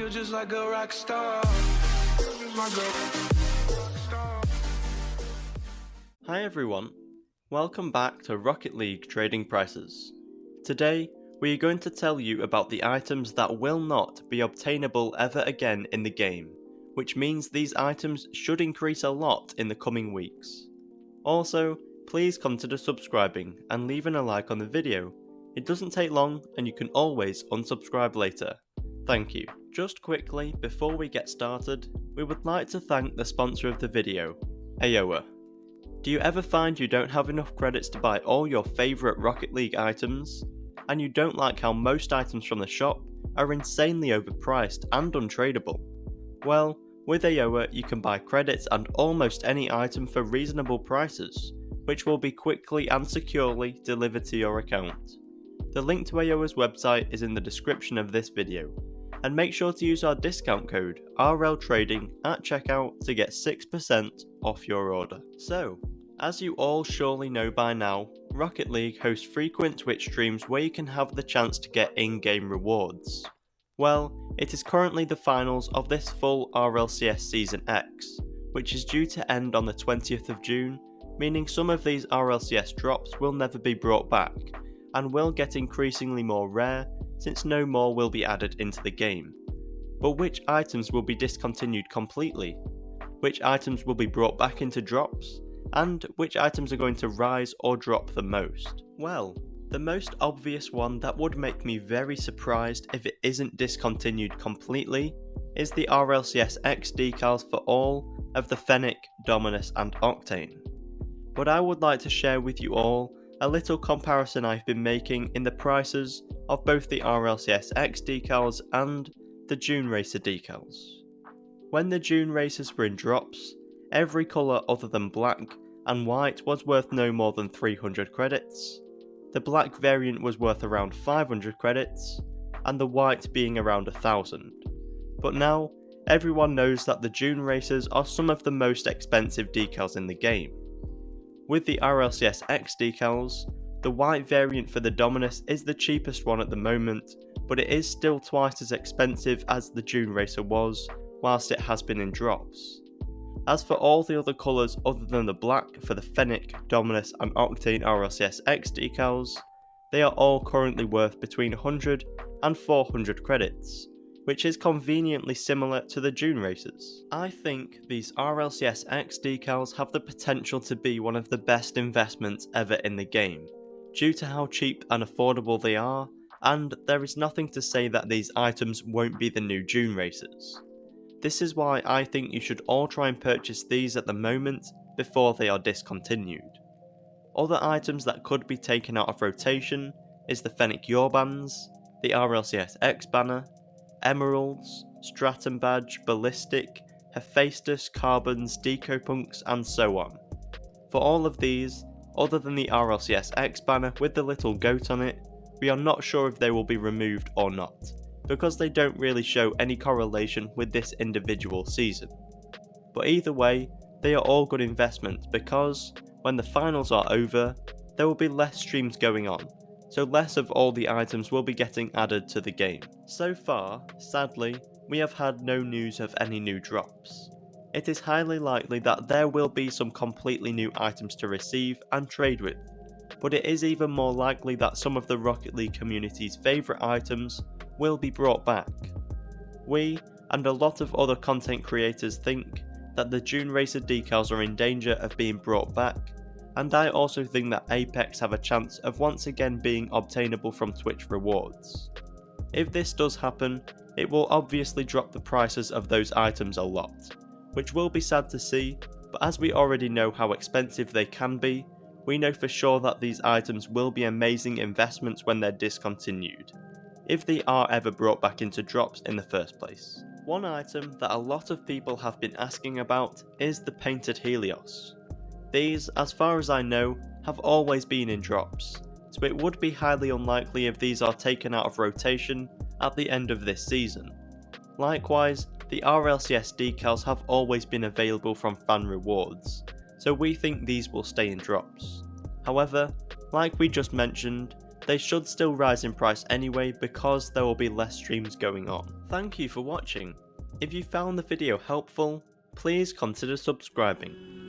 feel just like a rock star. My girl. Hi everyone, welcome back to Rocket League Trading Prices. Today, we are going to tell you about the items that will not be obtainable ever again in the game, which means these items should increase a lot in the coming weeks. Also, please consider subscribing and leaving a like on the video. It doesn't take long and you can always unsubscribe later. Thank you. Just quickly, before we get started, we would like to thank the sponsor of the video, AOA. Do you ever find you don't have enough credits to buy all your favourite Rocket League items? And you don't like how most items from the shop are insanely overpriced and untradeable? Well, with AOA you can buy credits and almost any item for reasonable prices, which will be quickly and securely delivered to your account. The link to AOA's website is in the description of this video, and make sure to use our discount code RLTrading at checkout to get 6% off your order. So, as you all surely know by now, Rocket League hosts frequent Twitch streams where you can have the chance to get in-game rewards. Well, it is currently the finals of this full RLCS Season X, which is due to end on the 20th of June, meaning some of these RLCS drops will never be brought back, and will get increasingly more rare since no more will be added into the game. But which items will be discontinued completely? Which items will be brought back into drops? And which items are going to rise or drop the most? Well, the most obvious one that would make me very surprised if it isn't discontinued completely is the RLCS X decals for all of the Fennec, Dominus and Octane. But I would like to share with you all a little comparison I've been making in the prices of both the RLCS X decals and the June Racer decals. When the June Racers were in drops, every colour other than black and white was worth no more than 300 credits, the black variant was worth around 500 credits, and the white being around 1000. But now, everyone knows that the June Racers are some of the most expensive decals in the game. With the RLCS X decals, the white variant for the Dominus is the cheapest one at the moment, but it is still twice as expensive as the June Racer was, whilst it has been in drops. As for all the other colours other than the black for the Fennec, Dominus and Octane RLCS X decals, they are all currently worth between 100 and 400 credits, which is conveniently similar to the June Racers. I think these RLCS X decals have the potential to be one of the best investments ever in the game, due to how cheap and affordable they are, and there is nothing to say that these items won't be the new June Racers. This is why I think you should all try and purchase these at the moment before they are discontinued. Other items that could be taken out of rotation is the Fennec Yorbans, the RLCS X banner, Emeralds, Stratum Badge, Ballistic, Hephaestus, Carbons, Decopunks and so on. For all of these, other than the RLCS X banner with the little goat on it, we are not sure if they will be removed or not, because they don't really show any correlation with this individual season. But either way, they are all good investments because, when the finals are over, there will be less streams going on, so less of all the items will be getting added to the game. So far, sadly, we have had no news of any new drops. It is highly likely that there will be some completely new items to receive and trade with, but it is even more likely that some of the Rocket League community's favourite items will be brought back. We, and a lot of other content creators, think that the June Racer decals are in danger of being brought back, and I also think that Apex have a chance of once again being obtainable from Twitch rewards. If this does happen, it will obviously drop the prices of those items a lot, which will be sad to see, but as we already know how expensive they can be, we know for sure that these items will be amazing investments when they're discontinued, if they are ever brought back into drops in the first place. One item that a lot of people have been asking about is the painted Helios. These, as far as I know, have always been in drops, so it would be highly unlikely if these are taken out of rotation at the end of this season. Likewise, the RLCS decals have always been available from fan rewards, so we think these will stay in drops. However, like we just mentioned, they should still rise in price anyway because there will be less streams going on. Thank you for watching. If you found the video helpful, please consider subscribing.